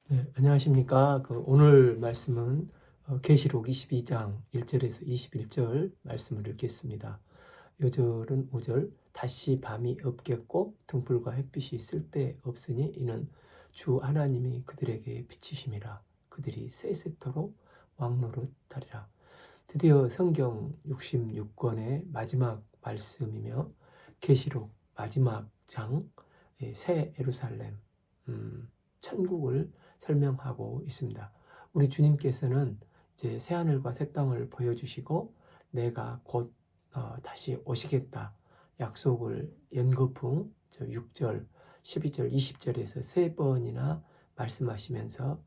네, 안녕하십니까. 오늘 말씀은 계시록 22장 1절에서 21절 말씀을 읽겠습니다. 요절은 5절 다시 밤이 없겠고 등불과 햇빛이 쓸데없으니 이는 주 하나님이 그들에게 비치심이라. 그들이 세세토록 왕노릇하리라. 드디어 성경 66권의 마지막 말씀이며 계시록 마지막 장, 새 예루살렘, 천국을 설명하고 있습니다. 우리 주님께서는 이제 새 하늘과 새 땅을 보여주시고 내가 곧 다시 오시겠다 약속을 연거풍 6절, 12절, 20절에서 세 번이나 말씀하시면서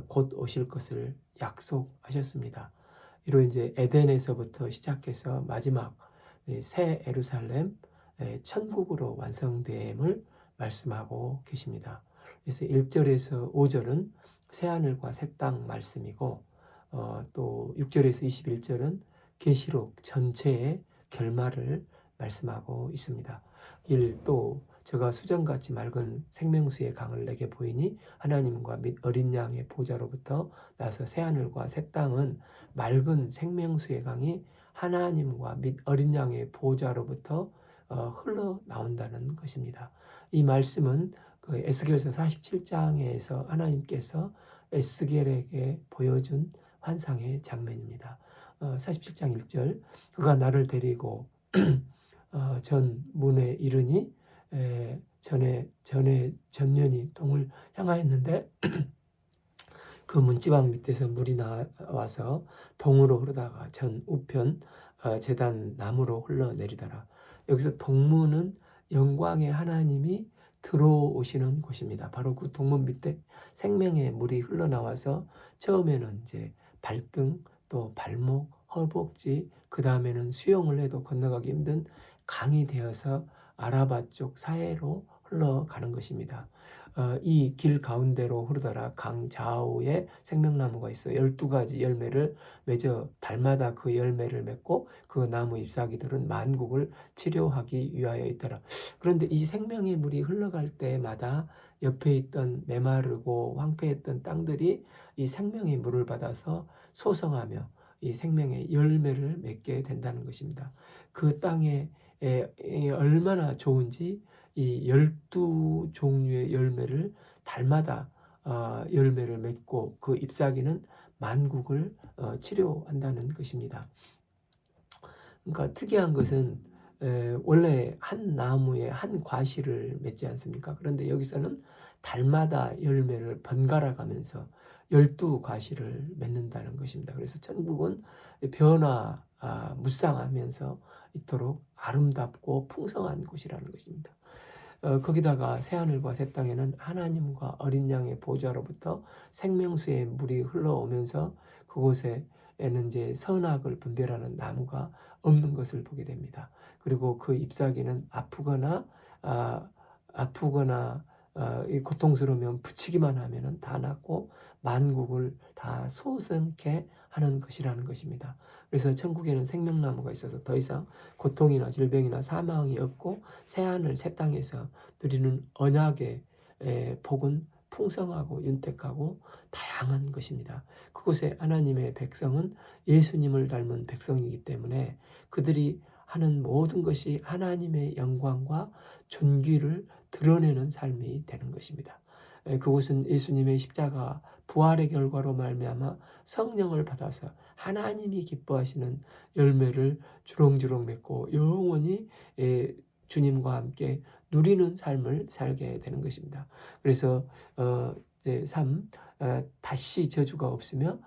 곧 오실 것을 약속하셨습니다. 이로 이제 에덴에서부터 시작해서 마지막 새 예루살렘 천국으로 완성됨을 말씀하고 계십니다. 그래서 1절에서 5절은 새하늘과 새 땅 말씀이고 또 6절에서 21절은 계시록 전체의 결말을 말씀하고 있습니다. 1. 또 저가 수정같이 맑은 생명수의 강을 내게 보이니 하나님과 및 어린 양의 보좌로부터 나서 새하늘과 새 땅은 맑은 생명수의 강이 하나님과 및 어린 양의 보좌로부터 흘러나온다는 것입니다. 이 말씀은 그 에스겔서 47장에서 하나님께서 에스겔에게 보여준 환상의 장면입니다. 47장 1절 그가 나를 데리고 전 문에 이르니 전면이 동을 향하였는데 그 문지방 밑에서 물이 나와서 동으로 흐르다가 전 우편 제단 나무로 흘러내리더라. 여기서 동문은 영광의 하나님이 들어오시는 곳입니다. 바로 그 동문 밑에 생명의 물이 흘러나와서 처음에는 이제 발등 또 발목, 허벅지, 그 다음에는 수영을 해도 건너가기 힘든 강이 되어서 아라바 쪽 사해로 흘러가는 것입니다. 이 길 가운데로 흐르더라 강 좌우에 생명나무가 있어 12가지 열매를 맺어 달마다 그 열매를 맺고 그 나무 잎사귀들은 만국을 치료하기 위하여 있더라. 그런데 이 생명의 물이 흘러갈 때마다 옆에 있던 메마르고 황폐했던 땅들이 이 생명의 물을 받아서 소성하며 이 생명의 열매를 맺게 된다는 것입니다. 그 땅에 얼마나 좋은지 이 12종류의 열매를 달마다 열매를 맺고 그 잎사귀는 만국을 치료한다는 것입니다. 그러니까 특이한 것은 원래 한 나무에 한 과실을 맺지 않습니까? 그런데 여기서는 달마다 열매를 번갈아 가면서 12과실을 맺는다는 것입니다. 그래서 천국은 무쌍하면서 이토록 아름답고 풍성한 곳이라는 것입니다. 거기다가 새하늘과 새 땅에는 하나님과 어린 양의 보좌로부터 생명수의 물이 흘러오면서 그곳에는 이제 선악을 분별하는 나무가 없는 것을 보게 됩니다. 그리고 그 잎사귀는 아프거나 이 고통스러우면 붙이기만 하면은 다 낫고 만국을 다 소생케 하는 것이라는 것입니다. 그래서 천국에는 생명나무가 있어서 더 이상 고통이나 질병이나 사망이 없고 새하늘 새 땅에서 누리는 언약의 복은 풍성하고 윤택하고 다양한 것입니다. 그곳에 하나님의 백성은 예수님을 닮은 백성이기 때문에 그들이 하는 모든 것이 하나님의 영광과 존귀를 드러내는 삶이 되는 것입니다. 그곳은 예수님의 십자가 부활의 결과로 말미암아 성령을 받아서 하나님이 기뻐하시는 열매를 주렁주렁 맺고 영원히 주님과 함께 누리는 삶을 살게 되는 것입니다. 그래서 이제 3. 다시 저주가 없으며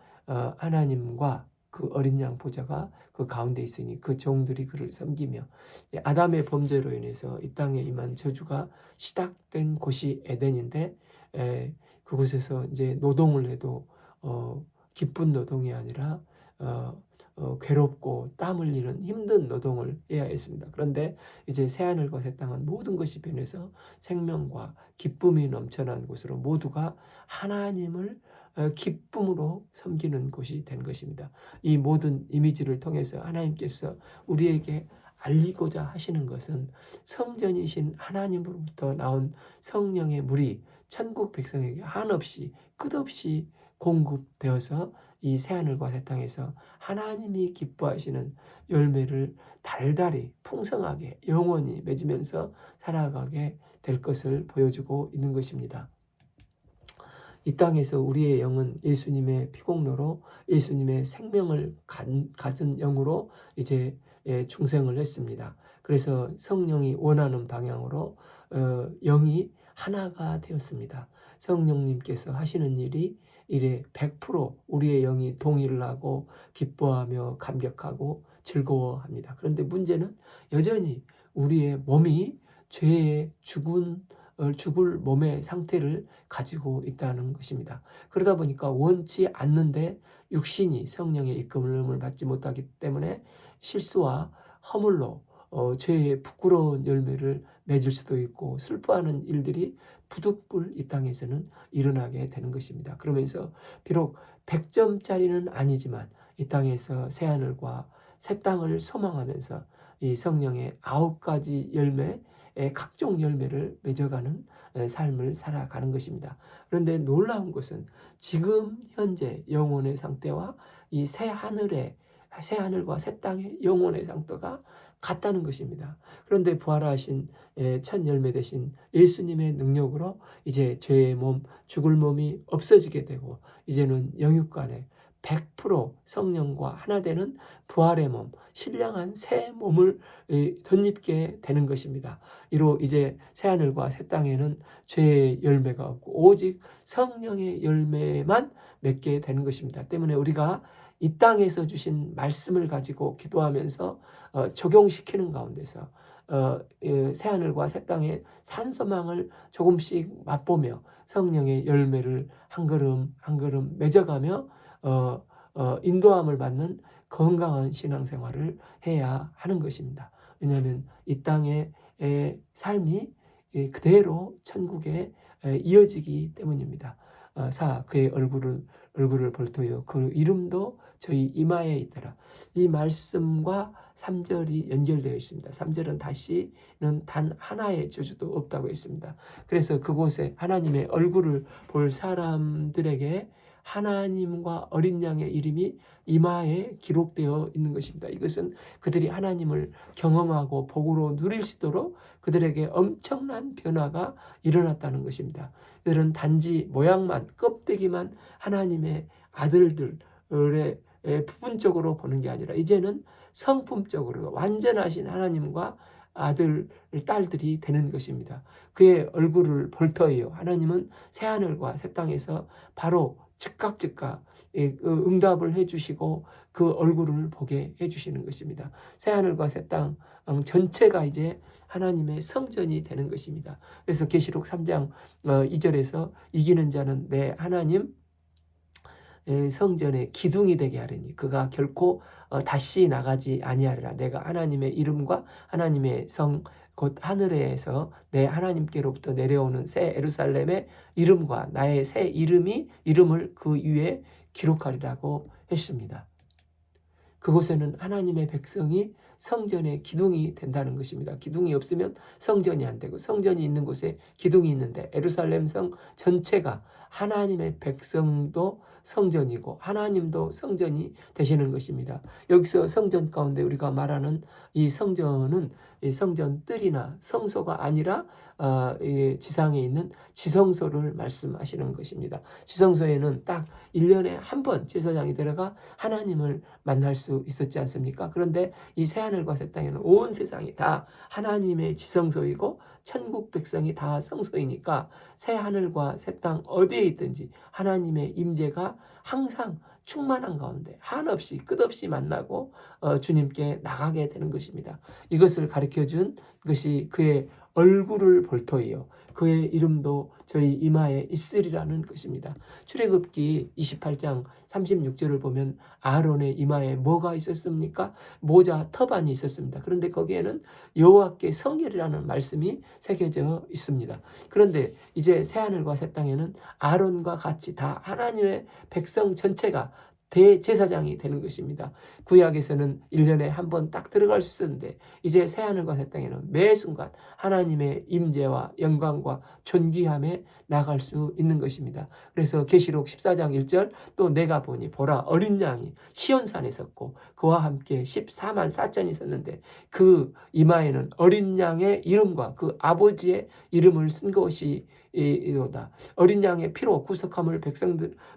하나님과 그 어린 양 보좌가 그 가운데 있으니 그 종들이 그를 섬기며 아담의 범죄로 인해서 이 땅에 임한 저주가 시작된 곳이 에덴인데 그곳에서 이제 노동을 해도 기쁜 노동이 아니라 괴롭고 땀 흘리는 힘든 노동을 해야 했습니다. 그런데 이제 새하늘과 새 땅은 모든 것이 변해서 생명과 기쁨이 넘쳐난 곳으로 모두가 하나님을 기쁨으로 섬기는 곳이 된 것입니다. 이 모든 이미지를 통해서 하나님께서 우리에게 알리고자 하시는 것은 성전이신 하나님으로부터 나온 성령의 물이 천국 백성에게 한없이 끝없이 공급되어서 이 새하늘과 새 땅에서 하나님이 기뻐하시는 열매를 달달이 풍성하게 영원히 맺으면서 살아가게 될 것을 보여주고 있는 것입니다. 이 땅에서 우리의 영은 예수님의 피공로로 예수님의 생명을 가진 영으로 이제 중생을 했습니다. 그래서 성령이 원하는 방향으로 영이 하나가 되었습니다. 성령님께서 하시는 일이 이래 100% 우리의 영이 동의를 하고 기뻐하며 감격하고 즐거워합니다. 그런데 문제는 여전히 우리의 몸이 죄에 죽을 몸의 상태를 가지고 있다는 것입니다. 그러다 보니까 원치 않는데 육신이 성령의 이끌림을 받지 못하기 때문에 실수와 허물로 죄의 부끄러운 열매를 맺을 수도 있고 슬퍼하는 일들이 부득불 이 땅에서는 일어나게 되는 것입니다. 그러면서 비록 100점짜리는 아니지만 이 땅에서 새하늘과 새 땅을 소망하면서 이 성령의 9가지 열매, 각종 열매를 맺어가는 삶을 살아가는 것입니다. 그런데 놀라운 것은 지금 현재 영혼의 상태와 이 새 하늘과 새 땅의 영혼의 상태가 같다는 것입니다. 그런데 부활하신 첫 열매 되신 예수님의 능력으로 이제 죄의 몸, 죽을 몸이 없어지게 되고 이제는 영육간에 100% 성령과 하나 되는 부활의 몸, 신령한 새 몸을 덧입게 되는 것입니다. 이로 이제 새하늘과 새 땅에는 죄의 열매가 없고 오직 성령의 열매만 맺게 되는 것입니다. 때문에 우리가 이 땅에서 주신 말씀을 가지고 기도하면서 적용시키는 가운데서 새하늘과 새 땅의 산소망을 조금씩 맛보며 성령의 열매를 한 걸음 한 걸음 맺어가며 인도함을 받는 건강한 신앙생활을 해야 하는 것입니다. 왜냐하면 이 땅의 삶이 그대로 천국에 이어지기 때문입니다. 그의 얼굴을 볼터여 그 이름도 저희 이마에 있더라. 이 말씀과 3절이 연결되어 있습니다. 3절은 다시는 단 하나의 저주도 없다고 했습니다. 그래서 그곳에 하나님의 얼굴을 볼 사람들에게 하나님과 어린 양의 이름이 이마에 기록되어 있는 것입니다. 이것은 그들이 하나님을 경험하고 복으로 누릴 수 있도록 그들에게 엄청난 변화가 일어났다는 것입니다. 그들은 단지 모양만, 껍데기만 하나님의 아들들의 부분적으로 보는 게 아니라 이제는 성품적으로 완전하신 하나님과 아들, 딸들이 되는 것입니다. 그의 얼굴을 볼 터이요. 하나님은 새하늘과 새 땅에서 바로 즉각 응답을 해주시고 그 얼굴을 보게 해주시는 것입니다. 새하늘과 새 땅 전체가 이제 하나님의 성전이 되는 것입니다. 그래서 계시록 3장 2절에서 이기는 자는 내 하나님 성전의 기둥이 되게 하리니 그가 결코 다시 나가지 아니하리라. 내가 하나님의 이름과 하나님의 성 곧 하늘에서 내 하나님께로부터 내려오는 새 예루살렘의 이름과 나의 새 이름을 그 위에 기록하리라고 했습니다. 그곳에는 하나님의 백성이 성전의 기둥이 된다는 것입니다. 기둥이 없으면 성전이 안 되고 성전이 있는 곳에 기둥이 있는데 예루살렘 성 전체가 하나님의 백성도 성전이고 하나님도 성전이 되시는 것입니다. 여기서 성전 가운데 우리가 말하는 이 성전은 성전 뜰이나 성소가 아니라 지상에 있는 지성소를 말씀하시는 것입니다. 지성소에는 딱 1년에 한 번 제사장이 들어가 하나님을 만날 수 있었지 않습니까? 그런데 이 새하늘과 새 땅에는 온 세상이 다 하나님의 지성소이고 천국 백성이 다 성소이니까 새하늘과 새 땅 어디에 있든지 하나님의 임재가 항상 충만한 가운데 한없이 끝없이 만나고 주님께 나가게 되는 것입니다. 이것을 가르쳐준 것이 그의 얼굴을 볼 터이요 그의 이름도 저희 이마에 있으리라는 것입니다. 출애굽기 28장 36절을 보면 아론의 이마에 뭐가 있었습니까? 모자 터반이 있었습니다. 그런데 거기에는 여호와께 성결이라는 말씀이 새겨져 있습니다. 그런데 이제 새하늘과 새 땅에는 아론과 같이 다 하나님의 백성 전체가 대제사장이 되는 것입니다. 구약에서는 1년에 한 번 딱 들어갈 수 있었는데 이제 새하늘과 새 땅에는 매 순간 하나님의 임재와 영광과 존귀함에 나갈 수 있는 것입니다. 그래서 계시록 14장 1절 또 내가 보니 보라 어린 양이 시온산에 섰고 그와 함께 14만 4천이 있었는데 그 이마에는 어린 양의 이름과 그 아버지의 이름을 쓴 것이 이로다. 어린 양의 피로 구속함을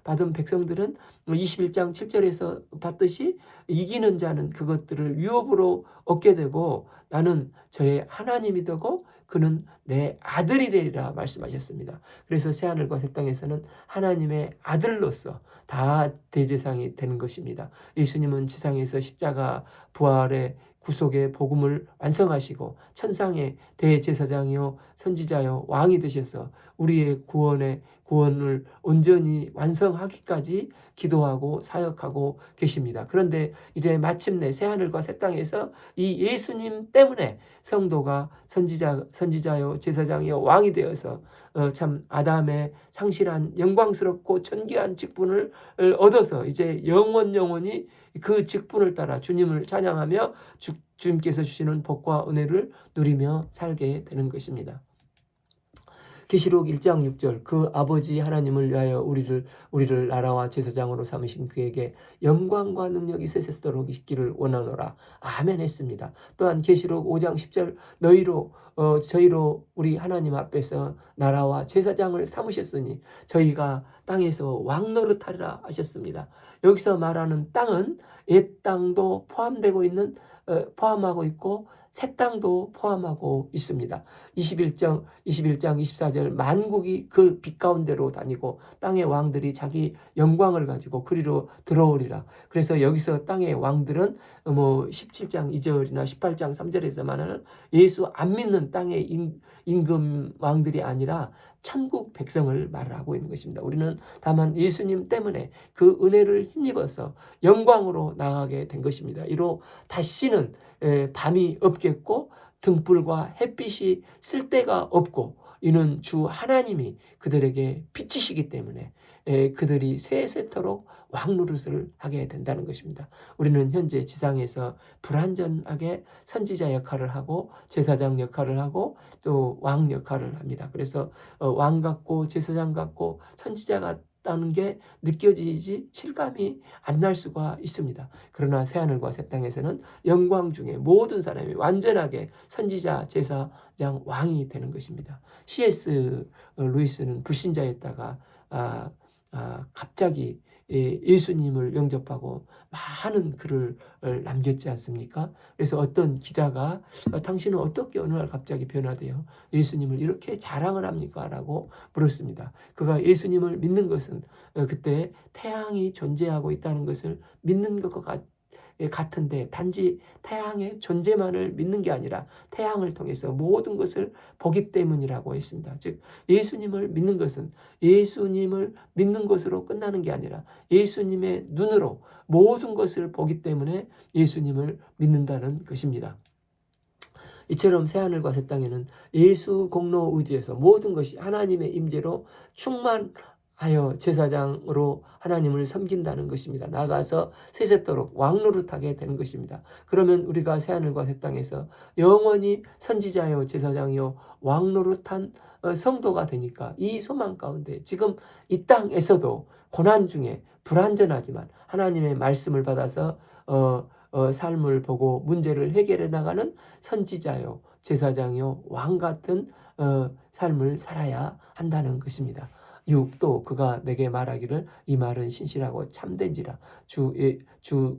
받은 백성들은 21장 7절에서 봤듯이 이기는 자는 그것들을 유업으로 얻게 되고 나는 저의 하나님이 되고 그는 내 아들이 되리라 말씀하셨습니다. 그래서 새하늘과 새 땅에서는 하나님의 아들로서 다 대제사장이 되는 것입니다. 예수님은 지상에서 십자가 부활의 구속의 복음을 완성하시고 천상의 대제사장이요 선지자요 왕이 되셔서 우리의 구원을 온전히 완성하기까지 기도하고 사역하고 계십니다. 그런데 이제 마침내 새하늘과 새 땅에서 이 예수님 때문에 성도가 선지자요 제사장이요 왕이 되어서 참 아담의 상실한 영광스럽고 존귀한 직분을 얻어서 이제 영원히 그 직분을 따라 주님을 찬양하며 주님께서 주시는 복과 은혜를 누리며 살게 되는 것입니다. 계시록 1장 6절 그 아버지 하나님을 위하여 우리를 나라와 제사장으로 삼으신 그에게 영광과 능력이 세세토록 있기를 원하노라. 아멘 했습니다. 또한 계시록 5장 10절 저희로 우리 하나님 앞에서 나라와 제사장을 삼으셨으니 저희가 땅에서 왕노릇하리라 하셨습니다. 여기서 말하는 땅은 옛 땅도 포함하고 있고 새 땅도 포함하고 있습니다. 21장 24절 만국이 그 빛 가운데로 다니고 땅의 왕들이 자기 영광을 가지고 그리로 들어오리라. 그래서 여기서 땅의 왕들은 17장 2절이나 18장 3절에서 말하는 예수 안 믿는 땅의 임금 왕들이 아니라 천국 백성을 말하고 있는 것입니다. 우리는 다만 예수님 때문에 그 은혜를 힘입어서 영광으로 나가게 된 것입니다. 이로 다시는 밤이 없겠고 등불과 햇빛이 쓸 데가 없고 이는 주 하나님이 그들에게 빛이시기 때문에 그들이 세세토록 왕노릇을 하게 된다는 것입니다. 우리는 현재 지상에서 불완전하게 선지자 역할을 하고 제사장 역할을 하고 또 왕 역할을 합니다. 그래서 왕 같고 제사장 같고 선지자 같다는 게 느껴지지 실감이 안 날 수가 있습니다. 그러나 새하늘과 새 땅에서는 영광 중에 모든 사람이 완전하게 선지자, 제사장, 왕이 되는 것입니다. C.S. 루이스는 불신자였다가 갑자기 예수님을 영접하고 많은 글을 남겼지 않습니까? 그래서 어떤 기자가 당신은 어떻게 어느 날 갑자기 변화되어 예수님을 이렇게 자랑을 합니까? 라고 물었습니다. 그가 예수님을 믿는 것은 그때 태양이 존재하고 있다는 것을 믿는 것과 같은데 단지 태양의 존재만을 믿는 게 아니라 태양을 통해서 모든 것을 보기 때문이라고 했습니다. 즉 예수님을 믿는 것은 예수님을 믿는 것으로 끝나는 게 아니라 예수님의 눈으로 모든 것을 보기 때문에 예수님을 믿는다는 것입니다. 이처럼 새하늘과 새 땅에는 예수 공로 의지에서 모든 것이 하나님의 임재로 충만하여 제사장으로 하나님을 섬긴다는 것입니다. 나가서 세세토록 왕노릇하게 되는 것입니다. 그러면 우리가 새하늘과 새 땅에서 영원히 선지자요 제사장이요 왕노릇한 성도가 되니까 이 소망 가운데 지금 이 땅에서도 고난 중에 불완전하지만 하나님의 말씀을 받아서 삶을 보고 문제를 해결해 나가는 선지자요 제사장이요 왕 같은 삶을 살아야 한다는 것입니다. 6. 또 그가 내게 말하기를 이 말은 신실하고 참된지라 주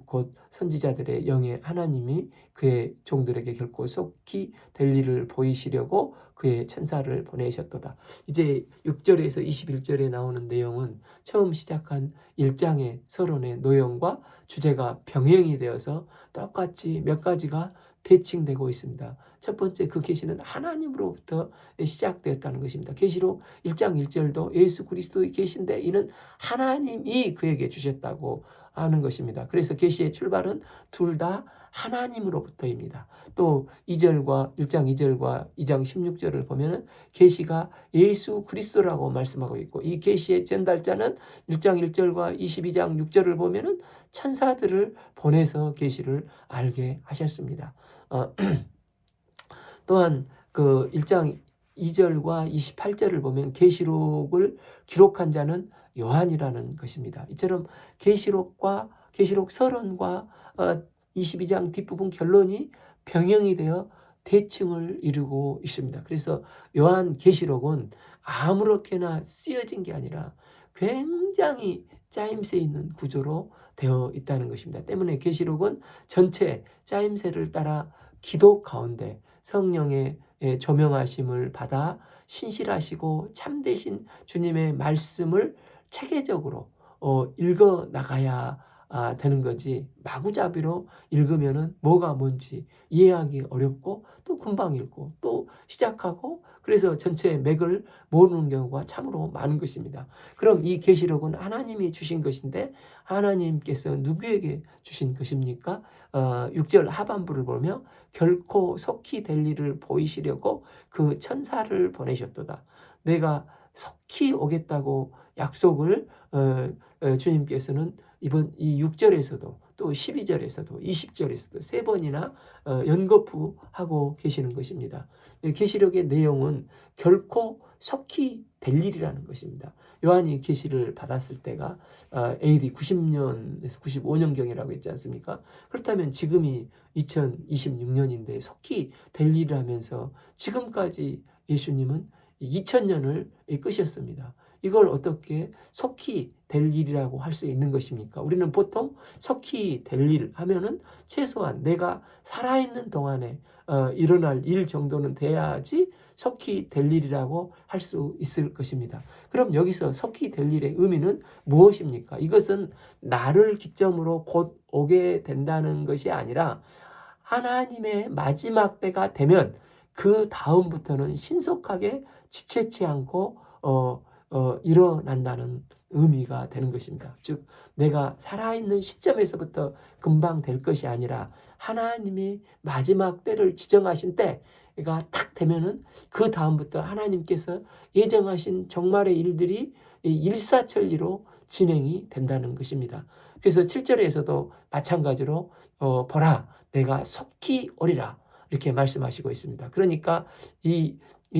곧 선지자들의 영의 하나님이 그의 종들에게 결코 속히 될 일을 보이시려고 그의 천사를 보내셨도다. 이제 6절에서 21절에 나오는 내용은 처음 시작한 1장의 서론의 노형과 주제가 병행이 되어서 똑같이 몇 가지가 대칭되고 있습니다. 첫 번째 그 계시는 하나님으로부터 시작되었다는 것입니다. 계시록 1장 1절도 예수 그리스도의 계신데 이는 하나님이 그에게 주셨다고 하는 것입니다. 그래서 계시의 출발은 둘 다 하나님으로부터입니다. 또 2절과 1장 2절과 2장 16절을 보면은 계시가 예수 그리스도라고 말씀하고 있고, 이 계시의 전달자는 1장 1절과 22장 6절을 보면은 천사들을 보내서 계시를 알게 하셨습니다. 또한 그 1장 2절과 28절을 보면 계시록을 기록한 자는 요한이라는 것입니다. 이처럼 계시록 서론과 22장 뒷부분 결론이 병행이 되어 대칭을 이루고 있습니다. 그래서 요한 계시록은 아무렇게나 쓰여진 게 아니라 굉장히 짜임새 있는 구조로 되어 있다는 것입니다. 때문에 계시록은 전체 짜임새를 따라 기도 가운데 성령의 조명하심을 받아 신실하시고 참되신 주님의 말씀을 체계적으로 읽어 나가야 되는 거지, 마구잡이로 읽으면은 뭐가 뭔지 이해하기 어렵고 또 금방 읽고 또 시작하고, 그래서 전체의 맥을 모르는 경우가 참으로 많은 것입니다. 그럼 이 계시록은 하나님이 주신 것인데 하나님께서 누구에게 주신 것입니까? 6절 하반부를 보며 결코 속히 될 일을 보이시려고 그 천사를 보내셨도다. 내가 속히 오겠다고 약속을 주님께서는 이번 이 6절에서도 또 12절에서도 20절에서도 세 번이나 연거푸하고 계시는 것입니다. 계시록의 내용은 결코 속히 될 일이라는 것입니다. 요한이 계시를 받았을 때가 AD 90년에서 95년경이라고 했지 않습니까? 그렇다면 지금이 2026년인데 속히 될 일을 하면서 지금까지 예수님은 2000년을 끄셨습니다. 이걸 어떻게 속히 될 일이라고 할 수 있는 것입니까? 우리는 보통 속히 될 일 하면은 최소한 내가 살아있는 동안에 일어날 일 정도는 돼야지 속히 될 일이라고 할 수 있을 것입니다. 그럼 여기서 속히 될 일의 의미는 무엇입니까? 이것은 나를 기점으로 곧 오게 된다는 것이 아니라 하나님의 마지막 때가 되면 그 다음부터는 신속하게 지체치 않고 일어난다는 의미가 되는 것입니다. 즉 내가 살아있는 시점에서부터 금방 될 것이 아니라 하나님이 마지막 때를 지정하신 때가 탁 되면은 그 다음부터 하나님께서 예정하신 종말의 일들이 일사천리로 진행이 된다는 것입니다. 그래서 7절에서도 마찬가지로 보라 내가 속히 오리라 이렇게 말씀하시고 있습니다. 그러니까 이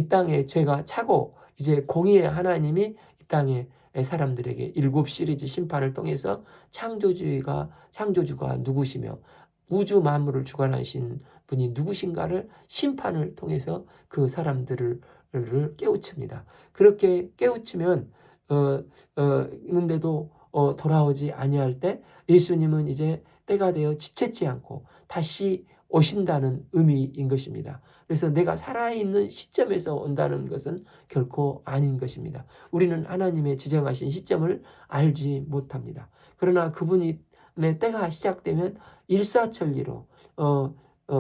땅에 죄가 차고 이제 공의의 하나님이 이 땅에 사람들에게 7 시리즈 심판을 통해서 창조주가 누구시며 우주 만물을 주관하신 분이 누구신가를 심판을 통해서 그 사람들을 깨우칩니다. 그렇게 깨우치면 있는데도 돌아오지 아니할 때 예수님은 이제 때가 되어 지체치 않고 다시 오신다는 의미인 것입니다. 그래서 내가 살아있는 시점에서 온다는 것은 결코 아닌 것입니다. 우리는 하나님의 지정하신 시점을 알지 못합니다. 그러나 그분의 때가 시작되면 일사천리로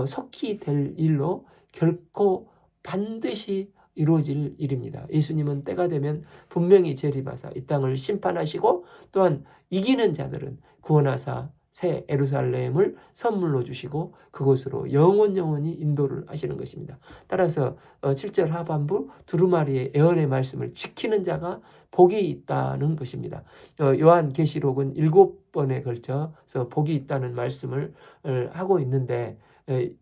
속히 될 일로 결코 반드시 이루어질 일입니다. 예수님은 때가 되면 분명히 재림하사 이 땅을 심판하시고 또한 이기는 자들은 구원하사 새 예루살렘을 선물로 주시고 그곳으로 영원히 인도를 하시는 것입니다. 따라서 7절 하반부 두루마리의 예언의 말씀을 지키는 자가 복이 있다는 것입니다. 요한계시록은 7번에 걸쳐서 복이 있다는 말씀을 하고 있는데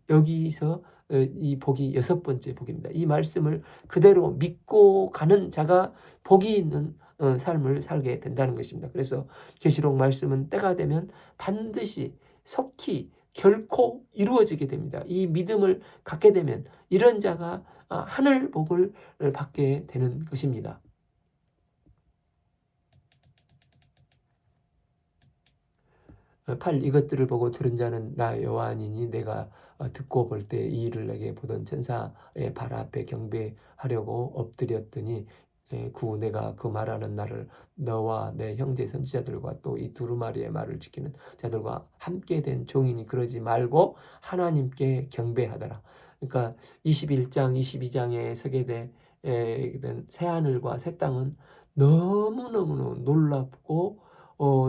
여기서 이 복이 6번째 복입니다. 이 말씀을 그대로 믿고 가는 자가 복이 있는 삶을 살게 된다는 것입니다. 그래서 계시록 말씀은 때가 되면 반드시 속히 결코 이루어지게 됩니다. 이 믿음을 갖게 되면 이런 자가 하늘 복을 받게 되는 것입니다. 8 이것들을 보고 들은 자는 나 요한이니 내가 듣고 볼 때 이 일을 내게 보던 천사의 발 앞에 경배하려고 엎드렸더니 9 내가 그 말하는 날을 너와 내 형제 선지자들과 또 이 두루마리의 말을 지키는 자들과 함께 된 종이니 그러지 말고 하나님께 경배하더라. 그러니까 21장 22장에 서게 된 새하늘과 새 땅은 너무너무 놀랍고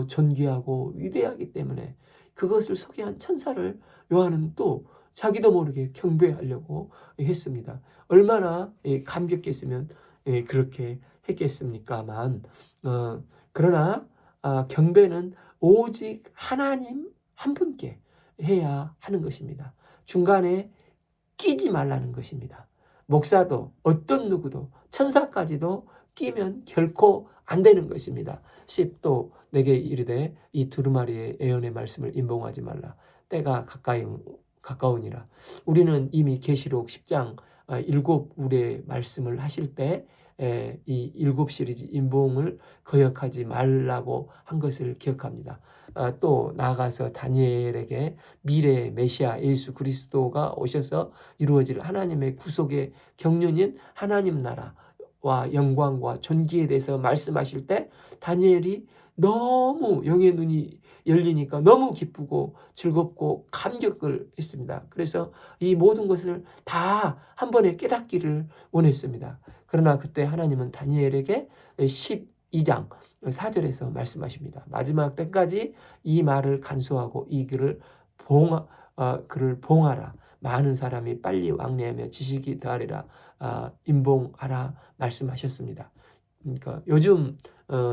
존귀하고 위대하기 때문에 그것을 소개한 천사를 요한은 또 자기도 모르게 경배하려고 했습니다. 얼마나 감격했으면 그렇게 했겠습니까만 그러나 경배는 오직 하나님 한 분께 해야 하는 것입니다. 중간에 끼지 말라는 것입니다. 목사도 어떤 누구도 천사까지도 끼면 결코 안 되는 것입니다. 10또 내게 이르되 이 두루마리의 예언의 말씀을 임봉하지 말라. 때가 가까우니라. 우리는 이미 계시록 10장 7우리의 말씀을 하실 때 이 7시리즈 임봉을 거역하지 말라고 한 것을 기억합니다. 또 나아가서 다니엘에게 미래의 메시아 예수 그리스도가 오셔서 이루어질 하나님의 구속의 경륜인 하나님 나라와 영광과 존귀에 대해서 말씀하실 때 다니엘이 너무 영의 눈이 열리니까 너무 기쁘고 즐겁고 감격을 했습니다. 그래서 이 모든 것을 다 한 번에 깨닫기를 원했습니다. 그러나 그때 하나님은 다니엘에게 12장 4절에서 말씀하십니다. 마지막 때까지 이 말을 간수하고 이 글을 봉하라. 많은 사람이 빨리 왕래하며 지식이 더하리라. 임봉하라 말씀하셨습니다. 그러니까 요즘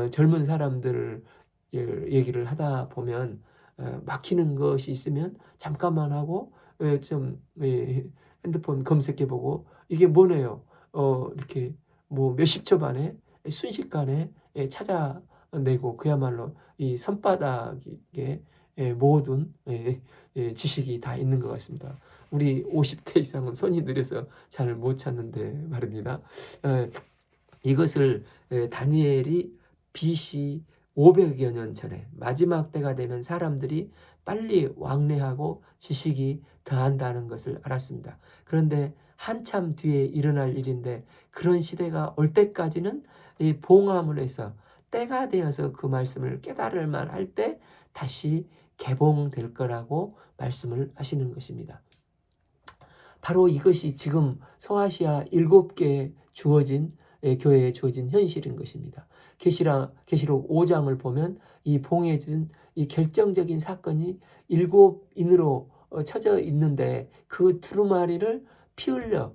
젊은 사람들 얘기를 하다 보면 막히는 것이 있으면 잠깐만 하고 좀 핸드폰 검색해보고 이게 뭐네요. 이렇게 뭐 몇십 초 만에 순식간에 찾아내고 그야말로 이 손바닥에 모든 지식이 다 있는 것 같습니다. 우리 50대 이상은 손이 느려서 잘 못 찾는데 말입니다. 이것을 다니엘이 BC 500여 년 전에 마지막 때가 되면 사람들이 빨리 왕래하고 지식이 더한다는 것을 알았습니다. 그런데 한참 뒤에 일어날 일인데 그런 시대가 올 때까지는 이 봉함을 해서 때가 되어서 그 말씀을 깨달을 만할 때 다시 개봉될 거라고 말씀을 하시는 것입니다. 바로 이것이 지금 소아시아 7개에 주어진 교회에 주어진 현실인 것입니다. 계시록 5장을 보면 이 봉해진 이 결정적인 사건이 7인으로 쳐져 있는데 그 두루마리를 피 흘려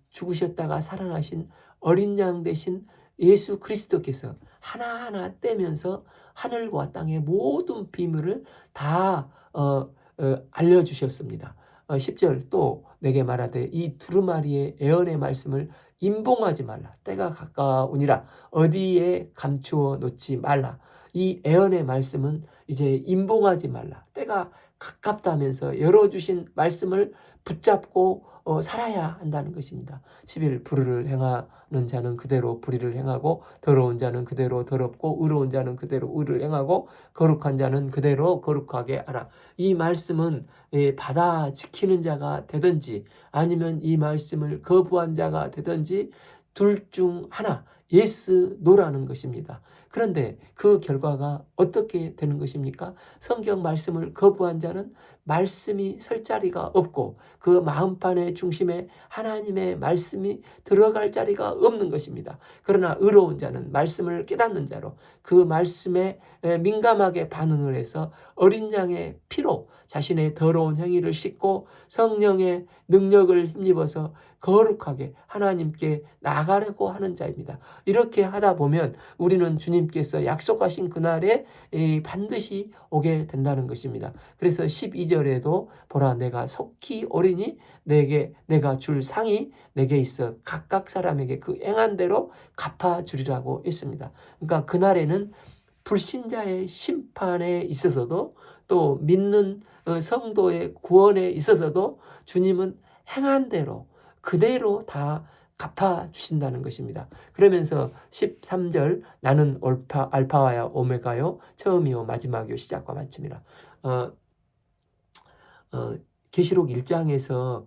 죽으셨다가 살아나신 어린 양 되신 예수 그리스도께서 하나하나 떼면서 하늘과 땅의 모든 비밀을 다 알려주셨습니다. 10절 또 내게 말하되 이 두루마리의 예언의 말씀을 임봉하지 말라. 때가 가까우니라. 어디에 감추어 놓지 말라. 이 예언의 말씀은 이제 임봉하지 말라. 때가 가깝다면서 열어주신 말씀을 붙잡고 살아야 한다는 것입니다. 11 불의를 행하는 자는 그대로 불의를 행하고 더러운 자는 그대로 더럽고 의로운 자는 그대로 의를 행하고 거룩한 자는 그대로 거룩하게 하라. 이 말씀은 받아 지키는 자가 되든지 아니면 이 말씀을 거부한 자가 되든지 둘 중 하나 예스 노라는 것입니다. 그런데 그 결과가 어떻게 되는 것입니까? 성경 말씀을 거부한 자는 말씀이 설 자리가 없고 그 마음판의 중심에 하나님의 말씀이 들어갈 자리가 없는 것입니다. 그러나 의로운 자는 말씀을 깨닫는 자로 그 말씀에 민감하게 반응을 해서 어린 양의 피로 자신의 더러운 행위를 씻고 성령의 능력을 힘입어서 거룩하게 하나님께 나가려고 하는 자입니다. 이렇게 하다 보면 우리는 주님께서 약속하신 그날에 반드시 오게 된다는 것입니다. 그래서 12절에도 보라 내가 속히 오리니 내가 줄 상이 내게 있어 각각 사람에게 그 행한 대로 갚아주리라고 했습니다. 그러니까 그날에는 불신자의 심판에 있어서도 또 믿는 성도의 구원에 있어서도 주님은 행한 대로 그대로 다 갚아주신다는 것입니다. 그러면서 13절 나는 알파와 오메가요 처음이요 마지막이요 시작과 마침이라. 계시록 1장에서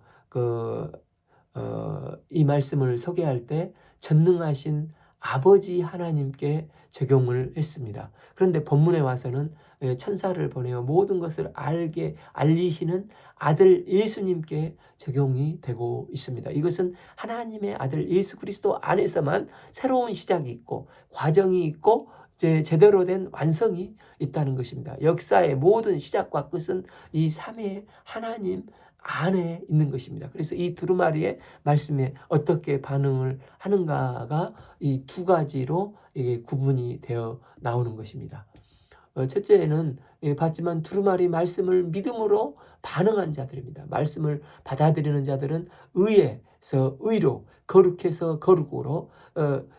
이 말씀을 소개할 때 전능하신 아버지 하나님께 적용을 했습니다. 그런데 본문에 와서는 천사를 보내어 모든 것을 알리시는 아들 예수님께 적용이 되고 있습니다. 이것은 하나님의 아들 예수 그리스도 안에서만 새로운 시작이 있고 과정이 있고 제대로 된 완성이 있다는 것입니다. 역사의 모든 시작과 끝은 이 삼위의 하나님 안에 있는 것입니다. 그래서 이 두루마리의 말씀에 어떻게 반응을 하는가가 이 두 가지로 이게 구분이 되어 나오는 것입니다. 첫째는 봤지만 두루마리 말씀을 믿음으로 반응한 자들입니다. 말씀을 받아들이는 자들은 의에서 의로, 거룩해서 거룩으로,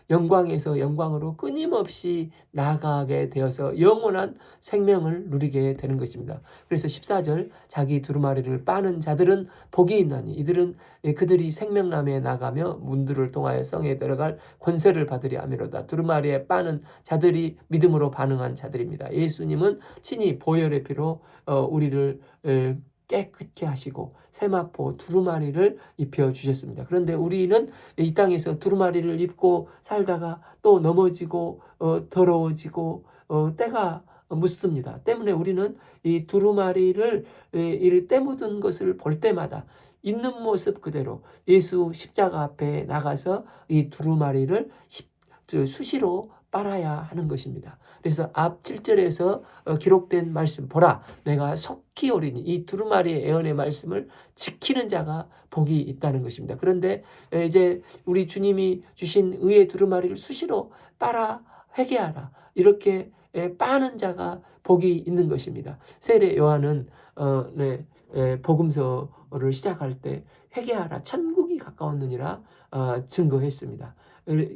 영광에서 영광으로 끊임없이 나아가게 되어서 영원한 생명을 누리게 되는 것입니다. 그래서 14절 자기 두루마리를 빠는 자들은 복이 있나니 이들은 그들이 생명나무에 나가며 문들을 통하여 성에 들어갈 권세를 받으려 함이로다. 두루마리에 빠는 자들이 믿음으로 반응한 자들입니다. 예수님은 친히 보혈의 피로 우리를 깨끗게 하시고 세마포 두루마리를 입혀주셨습니다. 그런데 우리는 이 땅에서 두루마리를 입고 살다가 또 넘어지고 더러워지고 때가 묻습니다. 때문에 우리는 이 두루마리를 이 때 묻은 것을 볼 때마다 있는 모습 그대로 예수 십자가 앞에 나가서 이 두루마리를 수시로 빨아야 하는 것입니다. 그래서 앞 7절에서 기록된 말씀 보라 내가 속히 오리니 이 두루마리의 예언의 말씀을 지키는 자가 복이 있다는 것입니다. 그런데 이제 우리 주님이 주신 의의 두루마리를 수시로 빨아 회개하라 이렇게 빠는 자가 복이 있는 것입니다. 세례 요한은 복음서를 시작할 때 회개하라 천국이 가까웠느니라 증거했습니다.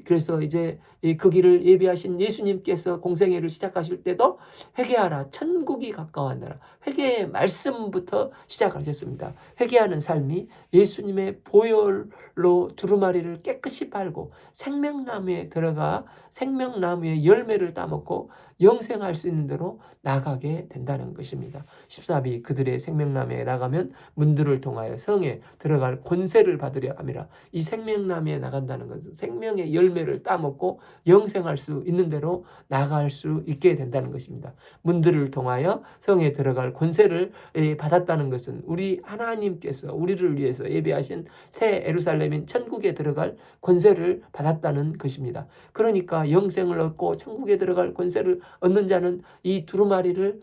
그래서 이제 그 길을 예비하신 예수님께서 공생애를 시작하실 때도 회개하라 천국이 가까웠느라 회개의 말씀부터 시작하셨습니다. 회개하는 삶이 예수님의 보혈로 두루마리를 깨끗이 빨고 생명나무에 들어가 생명나무의 열매를 따먹고 영생할 수 있는 대로 나가게 된다는 것입니다. 14비 그들의 생명나무에 나가면 문들을 통하여 성에 들어갈 권세를 받으려 함이라. 이 생명나무에 나간다는 것은 생명의 열매를 따먹고 영생할 수 있는 대로 나갈 수 있게 된다는 것입니다. 문들을 통하여 성에 들어갈 권세를 받았다는 것은 우리 하나님께서 우리를 위해서 예비하신 새 예루살렘인 천국에 들어갈 권세를 받았다는 것입니다. 그러니까 영생을 얻고 천국에 들어갈 권세를 얻는 자는 이 두루마리를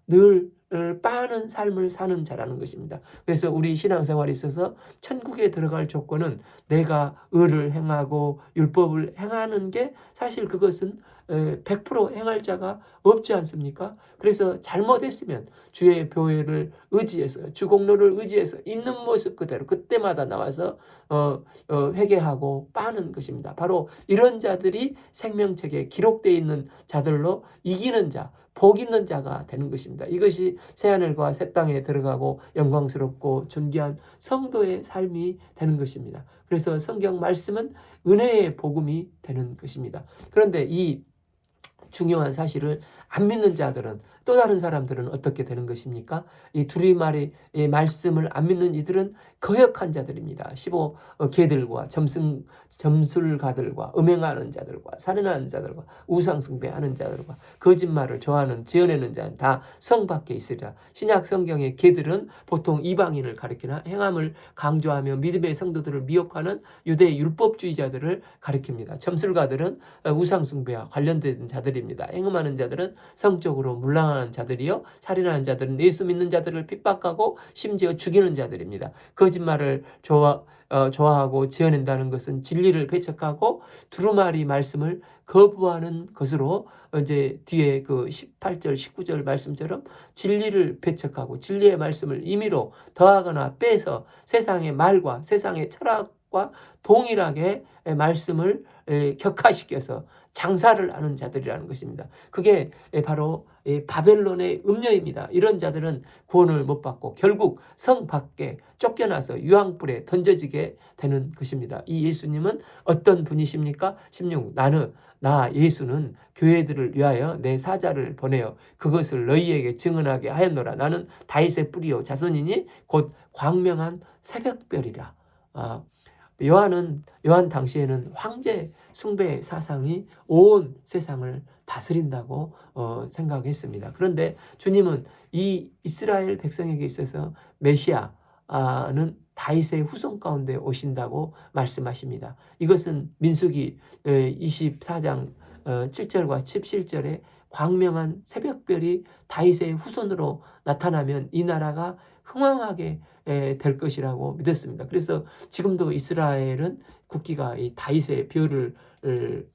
늘 빠는 삶을 사는 자라는 것입니다. 그래서 우리 신앙생활에 있어서 천국에 들어갈 조건은 내가 의를 행하고 율법을 행하는 게 사실 그것은 100% 행할 자가 없지 않습니까? 그래서 잘못했으면 주의 보혈을 의지해서 주공로를 의지해서 있는 모습 그대로 그때마다 나와서 회개하고 빠는 것입니다. 바로 이런 자들이 생명책에 기록되어 있는 자들로 이기는 자 복 있는 자가 되는 것입니다. 이것이 새하늘과 새 땅에 들어가고 영광스럽고 존귀한 성도의 삶이 되는 것입니다. 그래서 성경 말씀은 은혜의 복음이 되는 것입니다. 그런데 이 중요한 사실을 안 믿는 자들은 또 다른 사람들은 어떻게 되는 것입니까? 이 두루마리의 말씀을 안 믿는 이들은 거역한 자들입니다. 15개들과 점술가들과 음행하는 자들과 살인하는 자들과 우상숭배하는 자들과 거짓말을 좋아하는 지어내는 자는 다 성 밖에 있으리라. 신약 성경의 개들은 보통 이방인을 가리키나 행함을 강조하며 믿음의 성도들을 미혹하는 유대 율법주의자들을 가리킵니다. 점술가들은 우상숭배와 관련된 자들입니다. 행음하는 자들은 성적으로 물랑하는 자들이요 살인하는 자들은 예수 믿는 자들을 핍박하고 심지어 죽이는 자들입니다. 거짓말을 좋아하고 지어낸다는 것은 진리를 배척하고 두루마리 말씀을 거부하는 것으로 이제 뒤에 그 18절 19절 말씀처럼 진리를 배척하고 진리의 말씀을 임의로 더하거나 빼서 세상의 말과 세상의 철학과 동일하게 말씀을 격화시켜서 장사를 하는 자들이라는 것입니다. 그게 바로 바벨론의 음녀입니다. 이런 자들은 구원을 못 받고 결국 성 밖에 쫓겨나서 유황불에 던져지게 되는 것입니다. 이 예수님은 어떤 분이십니까? 16 나 예수는 교회들을 위하여 내 사자를 보내어 그것을 너희에게 증언하게 하였노라. 나는 다윗의 뿌리요 자손이니 곧 광명한 새벽별이라. 요한 당시에는 황제 숭배 사상이 온 세상을 다스린다고 생각했습니다. 그런데 주님은 이 이스라엘 백성에게 있어서 메시아는 다윗의 후손 가운데 오신다고 말씀하십니다. 이것은 민수기 24장 7절과 17절에 광명한 새벽별이 다윗의 후손으로 나타나면 이 나라가 흥왕하게 될 것이라고 믿었습니다. 그래서 지금도 이스라엘은 국기가 이 다윗의 별을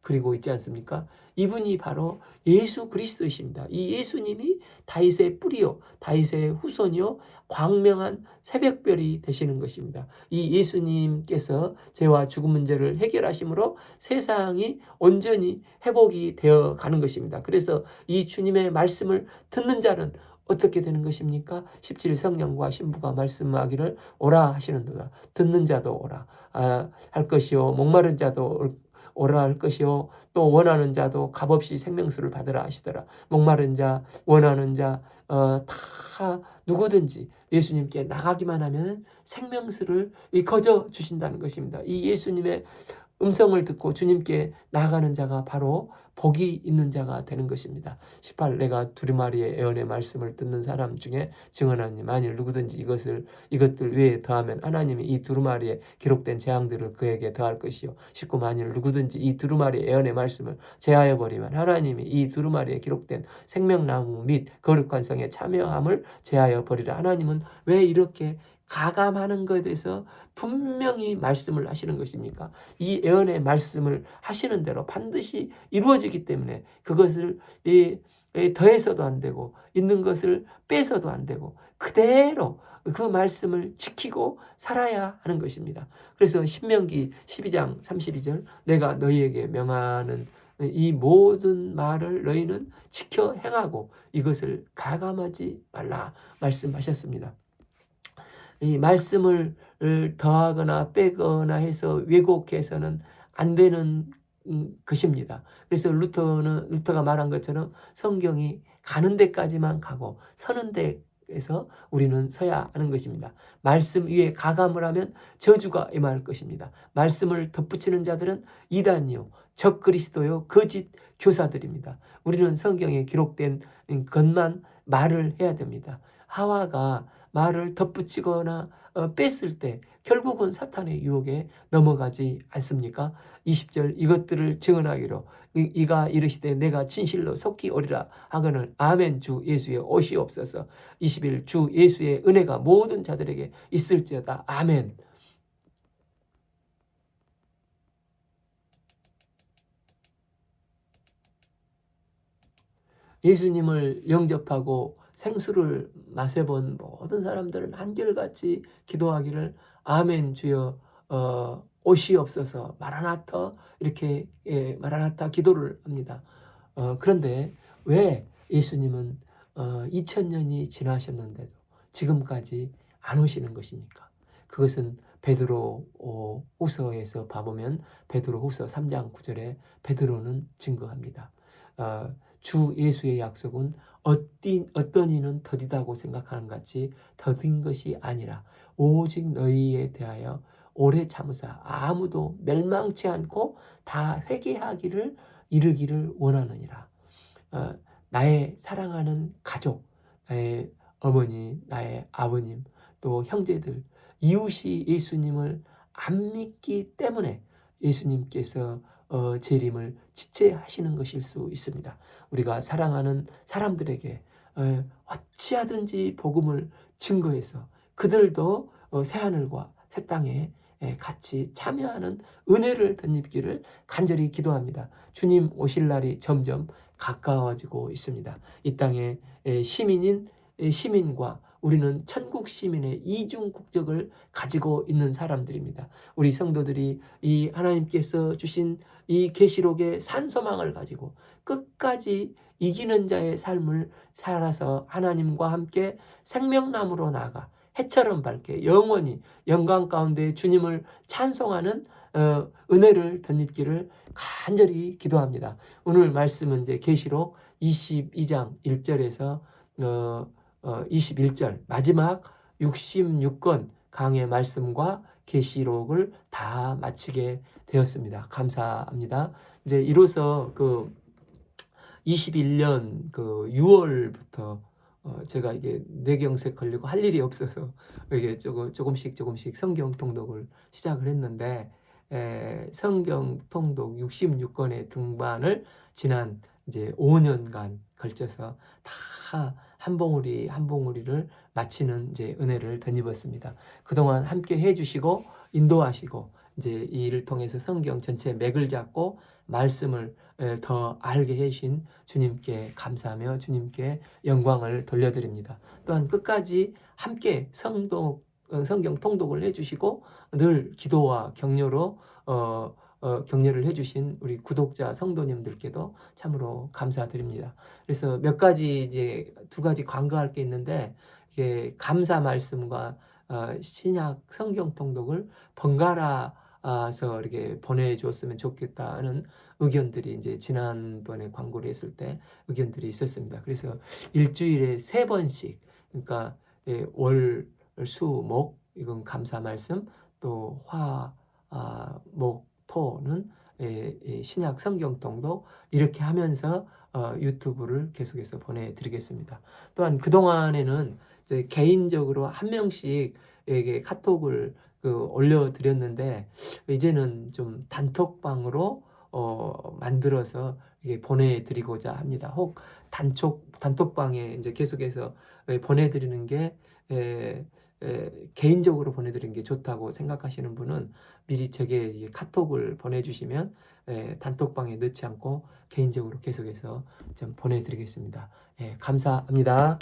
그리고 있지 않습니까? 이분이 바로 예수 그리스도이십니다. 이 예수님이 다윗의 뿌리요, 다윗의 후손이요, 광명한 새벽별이 되시는 것입니다. 이 예수님께서 죄와 죽음 문제를 해결하심으로 세상이 온전히 회복이 되어 가는 것입니다. 그래서 이 주님의 말씀을 듣는 자는 어떻게 되는 것입니까? 17 성령과 신부가 말씀하기를 오라 하시는도다. 듣는 자도 오라 할 것이요, 목마른 자도 오라 할 것이요, 또 원하는 자도 값없이 생명수를 받으라 하시더라. 목마른 자, 원하는 자, 다 누구든지 예수님께 나가기만 하면 생명수를 거저 주신다는 것입니다. 이 예수님의 음성을 듣고 주님께 나아가는 자가 바로 복이 있는 자가 되는 것입니다. 18 내가 두루마리의 예언의 말씀을 듣는 사람 중에 증언하니 만일 누구든지 이것들 외에 더하면 하나님이 이 두루마리에 기록된 재앙들을 그에게 더할 것이요. 19 만일 누구든지 이 두루마리의 예언의 말씀을 제하여 버리면 하나님이 이 두루마리에 기록된 생명나무 및 거룩한 성에 참여함을 제하여 버리라. 하나님은 왜 이렇게 가감하는 것에 대해서 분명히 말씀을 하시는 것입니까? 이 예언의 말씀을 하시는 대로 반드시 이루어지기 때문에 그것을 더해서도 안 되고 있는 것을 빼서도 안 되고 그대로 그 말씀을 지키고 살아야 하는 것입니다. 그래서 신명기 12장 32절 내가 너희에게 명하는 이 모든 말을 너희는 지켜 행하고 이것을 가감하지 말라 말씀하셨습니다. 이 말씀을 더하거나 빼거나 해서 왜곡해서는 안 되는 것입니다. 그래서 루터가 말한 것처럼 성경이 가는 데까지만 가고 서는 데에서 우리는 서야 하는 것입니다. 말씀 위에 가감을 하면 저주가 임할 것입니다. 말씀을 덧붙이는 자들은 이단이요, 적 그리스도요, 거짓 교사들입니다. 우리는 성경에 기록된 것만 말을 해야 됩니다. 하와가 말을 덧붙이거나 뺐을 때 결국은 사탄의 유혹에 넘어가지 않습니까? 20절 이것들을 증언하기로 이가 이르시되 내가 진실로 속히 오리라 하거늘 아멘 주 예수의 옷이 없어서 21 주 예수의 은혜가 모든 자들에게 있을지어다 아멘. 예수님을 영접하고 생수를 마셔본 모든 사람들은 한결같이 기도하기를 아멘 주여 오시옵소서 마라나타 이렇게 마라나타 기도를 합니다. 그런데 왜 예수님은 2000년이 지나셨는데도 지금까지 안 오시는 것입니까? 그것은 베드로 후서에서 봐보면 베드로 후서 3장 9절에 베드로는 증거합니다. 주 예수의 약속은 어떤 이는 더디다고 생각하는 같이 더딘 것이 아니라 오직 너희에 대하여 오래 참으사 아무도 멸망치 않고 다 회개하기를 이르기를 원하느니라. 나의 사랑하는 가족, 나의 어머니, 나의 아버님, 또 형제들, 이웃이 예수님을 안 믿기 때문에 예수님께서 재림을 지체하시는 것일 수 있습니다. 우리가 사랑하는 사람들에게 어찌하든지 복음을 증거해서 그들도 새하늘과 새 땅에 같이 참여하는 은혜를 덧입기를 간절히 기도합니다. 주님 오실 날이 점점 가까워지고 있습니다. 이 땅의 시민과 우리는 천국 시민의 이중 국적을 가지고 있는 사람들입니다. 우리 성도들이 이 하나님께서 주신 이 계시록의 산소망을 가지고 끝까지 이기는 자의 삶을 살아서 하나님과 함께 생명나무로 나아가 해처럼 밝게 영원히 영광 가운데 주님을 찬송하는 은혜를 덧입기를 간절히 기도합니다. 오늘 말씀은 이제 계시록 22장 1절에서 21절 마지막 66권 강의 말씀과 계시록을 다 마치게 되었습니다. 감사합니다. 이제 이로써 21년 6월부터 제가 이게 뇌경색 걸리고 할 일이 없어서 이게 조금씩 성경 통독을 시작을 했는데 성경 통독 66권의 등반을 지난 이제 5년간 걸쳐서 다 한 봉우리 한 봉우리를 마치는 이제 은혜를 덧입었습니다. 그동안 함께 해주시고 인도하시고 이제 이 일을 통해서 성경 전체 맥을 잡고 말씀을 더 알게 해주신 주님께 감사하며 주님께 영광을 돌려드립니다. 또한 끝까지 함께 성경 통독을 해주시고 늘 기도와 격려로 격려를 해주신 우리 구독자 성도님들께도 참으로 감사드립니다. 그래서 몇 가지 이제 두 가지 간과할 게 있는데 이게 감사 말씀과 신약 성경 통독을 번갈아서 이렇게 보내주었으면 좋겠다는 의견들이 이제 지난번에 광고를 했을 때 의견들이 있었습니다. 그래서 일주일에 3번씩 그러니까 월, 수, 목 이건 감사 말씀 또 화, 목, 토는 신약 성경 통독 이렇게 하면서 유튜브를 계속해서 보내드리겠습니다. 또한 그동안에는 이제 개인적으로 한 명씩 에게 카톡을 올려드렸는데 이제는 좀 단톡방으로 만들어서 이게 보내드리고자 합니다. 혹 단톡방에 이제 계속해서 보내드리는 게 개인적으로 보내드리는 게 좋다고 생각하시는 분은 미리 제게 카톡을 보내주시면 단톡방에 넣지 않고 개인적으로 계속해서 좀 보내드리겠습니다. 감사합니다.